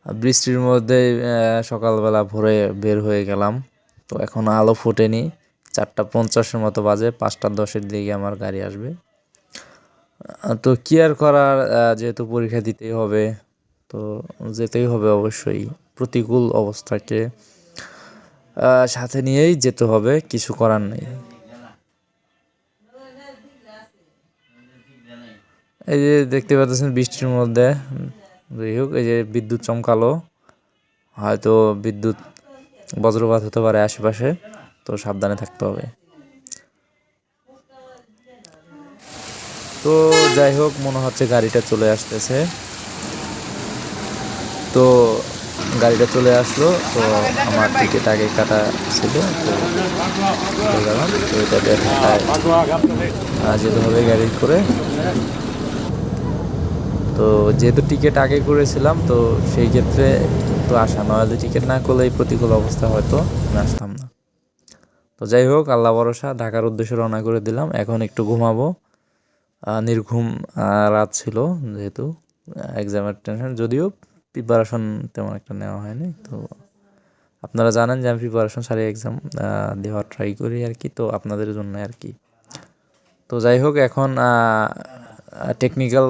বৃষ্টির মধ্যে সকালবেলা ভোরে বের হয়ে গেলাম। তো এখন আলো ফোটেনি, 4:50 মতো বাজে, 5:10 দিকে আমার গাড়ি আসবে। তো কি আর করার, যেহেতু পরীক্ষা দিতেই হবে, তো যেতেই হবে অবশ্যই। প্রতিকূল অবস্থাকে সাথে নিয়েই যেতে হবে, কিছু করার নেই। এই যে দেখতে পাচ্ছেন বৃষ্টির মধ্যে, যাই হোক, এই যে বিদ্যুৎ চমকালো, হয়তো বিদ্যুৎ বজ্রপাত হতে পারে আশেপাশে, তো সাবধানে থাকতে হবে। তো যাই হোক, মনে হচ্ছে গাড়িটা চলে আসতেছে। তো গাড়িটা চলে আসলো, তো আমার টিকিট আগে কাটা ছিল, তো উঠে গেলাম। তো এটা ঢাকায় যেতে হবে গাড়ি করে। তো যেহেতু টিকিট আগে করেছিলাম, তো সেই ক্ষেত্রে তো আসা, নয় টিকিট না করলে এই প্রতিকূল অবস্থা হয়তো আমি আসতাম না। তো যাই হোক, আল্লাহ ভরসা, ঢাকার উদ্দেশ্যে রওনা করে দিলাম। এখন একটু ঘুমাবো, নির্ঘুম রাত ছিল যেহেতু, এক্সামের টেনশন, যদিও প্রিপারেশন তেমন একটা নেওয়া হয়নি। তো আপনারা জানেন যে আমি প্রিপারেশন সারি এক্সাম দেওয়ার ট্রাই করি আর কি, তো আপনাদের জন্য আর কি। তো যাই হোক, এখন টেকনিক্যাল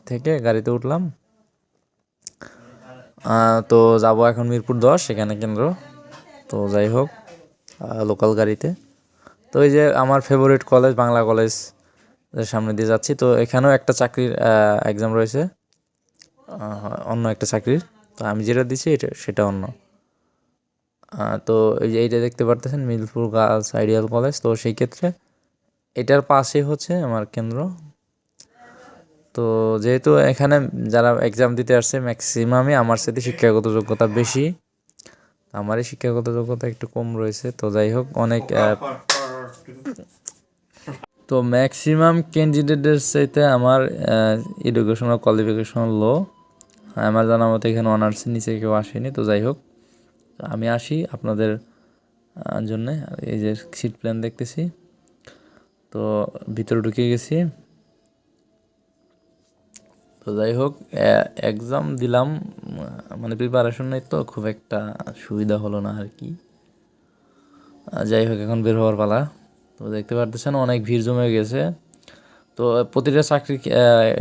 থেকে গাড়িতে উঠলাম। তো যাব এখন মিরপুর 10, সেখানে কেন্দ্র। তো যাই হোক, লোকাল গাড়িতে। তো এই যে আমার ফেভারিট কলেজ, বাংলা কলেজ সামনে দিয়ে যাচ্ছি। তো এখানেও একটা চাকরির এক্সাম রয়েছে, অন্য একটা চাকরির। তো আমি যেটা দিচ্ছি সেটা অন্য। তো এই যে এইটা দেখতে পারতেছেন, মিরপুর গার্লস আইডিয়াল কলেজ। তো সেই ক্ষেত্রে এটার পাশে হচ্ছে আমার কেন্দ্র। তো যেহেতু এখানে যারা এক্সাম দিতে আসছে ম্যাক্সিমামই আমার সাথে শিক্ষাগত যোগ্যতা বেশি, আমারই শিক্ষাগত যোগ্যতা একটু কম রয়েছে। তো যাই হোক, অনেক তো ম্যাক্সিমাম ক্যান্ডিডেটের চাইতে আমার এডুকেশনাল কোয়ালিফিকেশন লো। আমার জানা মতো এখানে অনার্সের নিচে কেউ আসেনি। তো যাই হোক, আমি আসি আপনাদের জন্যে। এই যে সিট প্ল্যান দেখতেছি, তো ভিতরে ঢুকে গেছি। তো যাই হোক, এক্সাম দিলাম, মানে প্রিপারেশন নেই, তো খুব একটা সুবিধা হলো না আর কি। যাই হোক, এখন বের হওয়ার পালা। তো দেখতে পারতেছেন অনেক ভিড় জমে গেছে। তো প্রতিটা চাকরি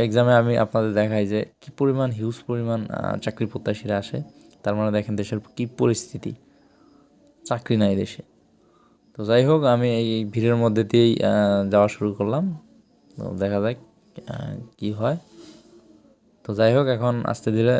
এক্সামে আমি আপনাদের দেখাই যে কী পরিমাণ, হিউজ পরিমাণ চাকরি প্রত্যাশীরা আসে। তার মানে দেখেন দেশের কী পরিস্থিতি, চাকরি নাই দেশে। তো যাই হোক, আমি এই ভিড়ের মধ্যে দিয়েই যাওয়া শুরু করলাম। তো দেখা যাক কী হয়। তো যাই হোক, এখন আস্তে ধীরে